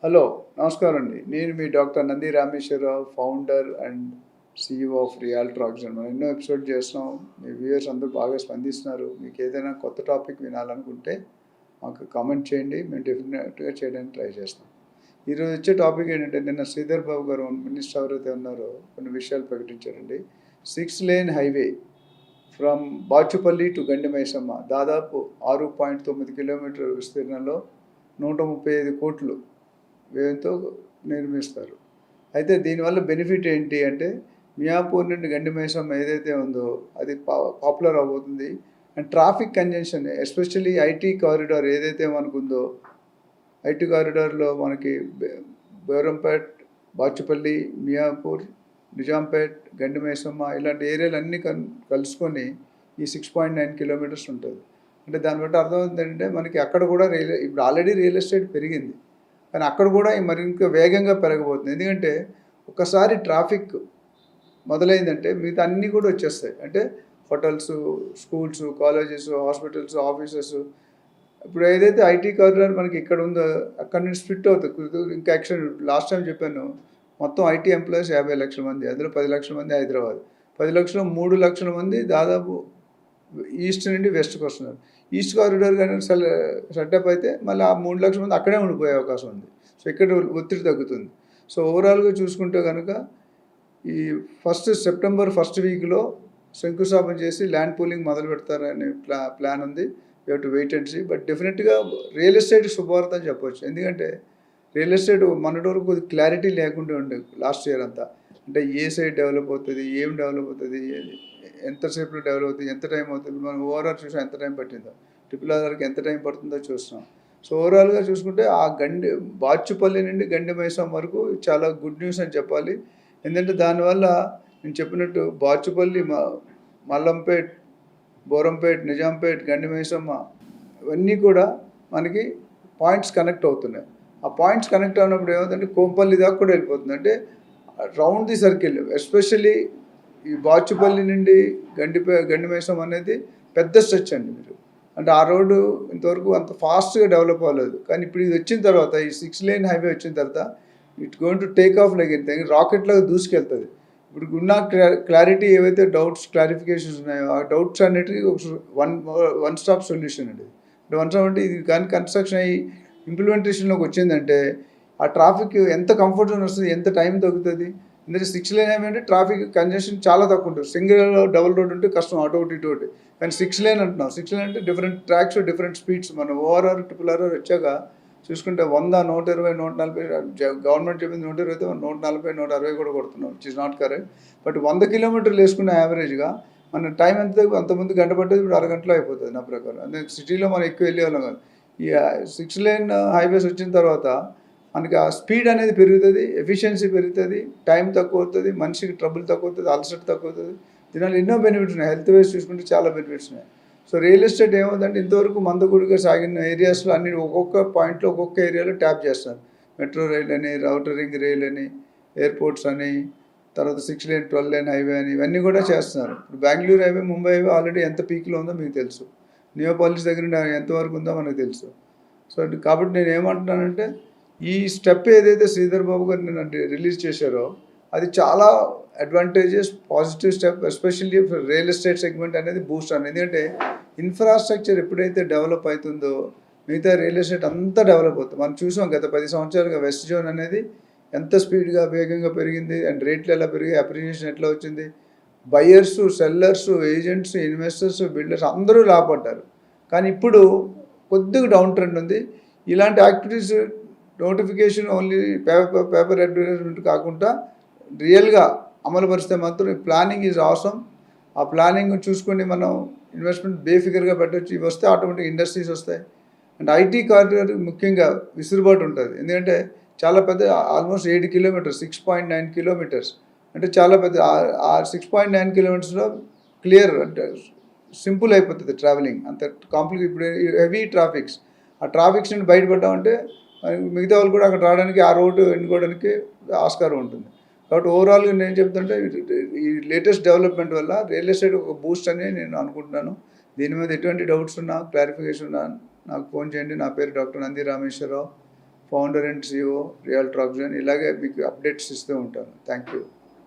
Hello నమస్కారం అండి. నేను మీ doctor Nandi Rameswararao, founder and CEO of realtor oxygen. మనం ఎన్నో ఎపిసోడ్ చేస్తున్నాం. మీ వ్యూయర్స్ అందరూ బాగా స్పందిస్తున్నారు. మీకు ఏదైనా కొత్త టాపిక్ వినాలనుకుంటే మాకు కామెంట్ చేయండి. మేము డెఫినెట్గా చేయడానికి ట్రై చేస్తాం. ఈరోజు వచ్చే టాపిక్ ఏంటంటే, నిన్న శ్రీధర్ బాబు గారు మినిస్టర్ ఎవరైతే ఉన్నారో కొన్ని విషయాలు ప్రకటించారండి. 6 lane highway from Bachupally to Gandimaisamma దాదాపు 6.9 కిలోమీటర్ల విస్తీర్ణంలో 135 కోట్లు వ్యయంతో నిర్మిస్తారు. అయితే దీనివల్ల బెనిఫిట్ ఏంటి అంటే, మియాపూర్ నుండి గండిమైసమ్మ ఏదైతే ఉందో అది పాపులర్ అవబోతుంది. And traffic congestion especially IT corridor ఏదైతే మనకుందో, ఐటీ కారిడార్లో మనకి బేరంపేట్, బాచుపల్లి, మియాపూర్, నిజాంపేట్, గండిమైసమ్మ ఇలాంటి ఏరియాలు అన్నీ కలుసుకొని ఈ 6.9 కిలోమీటర్స్ ఉంటుంది. అంటే దాన్ని బట్టి అర్థమవుతుందంటే, మనకి అక్కడ కూడా ఇప్పుడు ఆల్రెడీ రియల్ ఎస్టేట్ పెరిగింది, కానీ అక్కడ కూడా మరి ఇంకా వేగంగా పెరగబోతుంది. ఎందుకంటే ఒకసారి ట్రాఫిక్ మొదలైందంటే మిగతా అన్నీ కూడా వచ్చేస్తాయి. అంటే hotels, schools, colleges, hospitals, offices. ఇప్పుడు ఏదైతే ఐటీ కారిడార్ మనకి ఇక్కడ ఉందో అక్కడ నుంచి స్ప్లిట్ అవుతుంది. ఇంకా యాక్చువల్ లాస్ట్ టైం చెప్పాను, మొత్తం ఐటీ ఎంప్లాయీస్ 50 లక్షల మంది, అందులో 10 లక్షల మంది హైదరాబాద్, 10 లక్షలు 3 లక్షల మంది దాదాపు ఈస్ట్ నుండి వెస్ట్కి వస్తున్నారు. ఈస్ట్ కారిడార్ కానీ సెటప్ అయితే మళ్ళీ ఆ 3 లక్షల మంది అక్కడే ఉండిపోయే అవకాశం ఉంది. సో ఇక్కడ ఒత్తిడి తగ్గుతుంది. సో ఓవరాల్గా చూసుకుంటే కనుక ఈ సెప్టెంబర్ ఫస్ట్ వీక్లో శంకుస్థాపన చేసి ల్యాండ్ పూలింగ్ మొదలు పెడతారనే ప్లాన్ ఉంది. You have to wait and see. But డెఫినెట్గా రియల్ ఎస్టేట్ శుభవార్త అని చెప్పవచ్చు. ఎందుకంటే రియల్ ఎస్టేట్ మొన్నటి వరకు కొద్దిగా క్లారిటీ లేకుండా ఉండే లాస్ట్ ఇయర్ అంతా. అంటే ఏ సైడ్ డెవలప్ అవుతుంది, ఏం డెవలప్ అవుతుంది, ఎంతసేపులో డెవలప్ అవుతుంది, ఎంత టైం అవుతుంది. మనం ఓవరాల్ చూసాం ఎంత టైం పట్టిందో, RRRకి ఎంత టైం పడుతుందో చూస్తున్నాం. సో ఓవరాల్గా చూసుకుంటే ఆ బాచుపల్లి నుండి గండిమైసమ్మ వరకు చాలా గుడ్ న్యూస్ అని చెప్పాలి. ఎందుకంటే దానివల్ల నేను చెప్పినట్టు బాచుపల్లి, మల్లంపేట్, బోరంపేట్, నిజాంపేట్, గండిమైసమ్మ ఇవన్నీ కూడా మనకి పాయింట్స్ కనెక్ట్ అవుతున్నాయి. ఆ పాయింట్స్ కనెక్ట్ అయినప్పుడు ఏమవుతుందంటే కోంపల్లి దాకా కూడా వెళ్ళిపోతుంది. అంటే రౌండ్ ది సర్కిల్. ఎస్పెషల్లీ ఈ బాచుపల్లి నుండి గండిమైసమ్మ అనేది పెద్ద స్ట్రెచ్ అండి. మీరు అంటే ఆ రోడ్డు ఇంతవరకు అంత ఫాస్ట్గా డెవలప్ అవ్వలేదు. కానీ ఇప్పుడు ఇది వచ్చిన తర్వాత, ఈ 6 లేన్ హైవే వచ్చిన తర్వాత it going to take off like anything. రాకెట్లాగా దూసుకెళ్తుంది. ఇప్పుడు ఉన్న క్లారిటీ ఏవైతే డౌట్స్, క్లారిఫికేషన్స్ ఉన్నాయో ఆ డౌట్స్ అన్నిటికీ వన్ స్టాప్ సొల్యూషన్ అండి. అంటే వన్ స్టాప్ అంటే ఇది కానీ కన్స్ట్రక్షన్ అయ్యి ఇంప్లిమెంటేషన్లోకి వచ్చిందంటే ఆ ట్రాఫిక్ ఎంత కంఫర్ట్ జోన్ వస్తుంది, ఎంత టైం తగ్గుతుంది. ఎందుకంటే 6 లేన్ హైవే అంటే ట్రాఫిక్ కంజెషన్ చాలా తక్కువ ఉంటుంది. సింగిల్ డబుల్ రోడ్ ఉంటే కష్టం, అటు ఒకటి ఇటు ఒకటి. కానీ 6 లేన్ అంటున్నాం. 6 లేన్ అంటే డిఫరెంట్ ట్రాక్స్, డిఫరెంట్ స్పీడ్స్. మనం ORR, RRR వచ్చాక చూసుకుంటే 100, 120, 140 గవర్నమెంట్ చెప్పింది 120, 140, 160 కూడా కొడుతున్నాం, which is not correct. But 100 కిలోమీటర్లు వేసుకున్న యావరేజ్గా మన టైం ఎంత అంతకుముందు గంట పట్టేది, ఇప్పుడు అరగంటలో అయిపోతుంది నా ప్రకారం. అందుకే సిటీలో మనం ఎక్కువ వెళ్ళేవాళ్ళం కాదు. ఈ 6 లేన్ హైవేస్ వచ్చిన తర్వాత మనకి ఆ స్పీడ్ అనేది పెరుగుతుంది, ఎఫిషియన్సీ పెరుగుతుంది, టైం తక్కువ అవుతుంది, మనిషికి ట్రబుల్ తక్కువ అవుతుంది, అలసట తక్కువ అవుతుంది. దీనివల్ల ఎన్నో బెనిఫిట్స్ ఉన్నాయి. హెల్త్ వైజ్ చూసుకుంటే చాలా బెనిఫిట్స్ ఉన్నాయి. సో రియల్ ఎస్టేట్ ఏమవుతుందంటే ఇంతవరకు మందగుడిగా సాగిన ఏరియాస్లో అన్ని ఒక్కొక్క పాయింట్లో ఒక్కొక్క ఏరియాలో ట్యాప్ చేస్తారు. మెట్రో రైల్ అని, ఔటర్ రింగ్ రైల్ అని, ఎయిర్పోర్ట్స్ అని, తర్వాత 6 లేన్ 12 లేన్ హైవే అని ఇవన్నీ కూడా చేస్తున్నారు. ఇప్పుడు Bengaluru highway, Mumbai highway already ఎంత పీక్లో ఉందో మీకు తెలుసు. నియోపాలిస్ దగ్గర ఎంతవరకు ఉందో మనకు తెలుసు. సో కాబట్టి నేను ఏమంటున్నానంటే, ఈ స్టెప్ ఏదైతే శ్రీధర్ బాబు గారు నిన్న రిలీజ్ చేశారో అది చాలా advantages, positive step. Especially real estate segment అనేది బూస్ట్ అని. ఎందుకంటే ఇన్ఫ్రాస్ట్రక్చర్ ఎప్పుడైతే డెవలప్ అవుతుందో మిగతా రియల్ ఎస్టేట్ అంతా డెవలప్ అవుతుంది. మనం చూసాం గత 10 సంవత్సరాలుగా వెస్ట్ జోన్ అనేది ఎంత స్పీడ్గా వేగంగా పెరిగింది, అండ్ రేట్లు ఎలా పెరిగాయి, అప్రిషియేషన్ ఎట్లా వచ్చింది. Buyers, sellers, agents, investors, builders అందరూ లాభపడ్డారు. కానీ ఇప్పుడు కొద్దిగా డౌన్ ట్రెండ్ ఉంది. ఇలాంటి activities notification only paper advertisement కాకుండా రియల్గా అమలు పరిస్తే మాత్రం ప్లానింగ్ ఈజ్ ఆసమ్. ఆ ప్లానింగ్ చూసుకొని మనం ఇన్వెస్ట్మెంట్ బేఫికర్గా పెట్టవచ్చు. ఇవి వస్తే ఆటోమేటిక్ ఇండస్ట్రీస్ వస్తాయి. అండ్ ఐటీ కారిడార్ ముఖ్యంగా విసులుబాటు ఉంటుంది. ఎందుకంటే చాలా పెద్ద, ఆల్మోస్ట్ 7 కిలోమీటర్స్, 6.9 కిలోమీటర్స్. అంటే చాలా పెద్ద. ఆ 6.9 కిలోమీటర్స్లో క్లియర్ అంటే సింపుల్ అయిపోతుంది ట్రావెలింగ్. అంత కాంప్లికేట్. ఇప్పుడు హెవీ ట్రాఫిక్స్, ఆ ట్రాఫిక్స్ నుండి బయటపడ్డామంటే మిగతా వాళ్ళు కూడా అక్కడ రావడానికి, ఆ రోడ్డు ఎన్నుకోవడానికి ఆస్కారం ఉంటుంది. కాబట్టి ఓవరాల్గా నేను చెప్తుంటే ఈ లేటెస్ట్ డెవలప్మెంట్ వల్ల రియల్ ఎస్టేట్ ఒక బూస్ట్ అని నేను అనుకుంటున్నాను. దీని మీద ఎటువంటి డౌట్స్ ఉన్నా, క్లారిఫికేషన్ ఉన్నా నాకు ఫోన్ చేయండి. నా పేరు doctor Nandi Rameswararao. Founder and CEO రియల్ ట్రాక్జన్. ఇలాగే మీకు అప్డేట్స్ ఇస్తూ ఉంటాను. Thank you.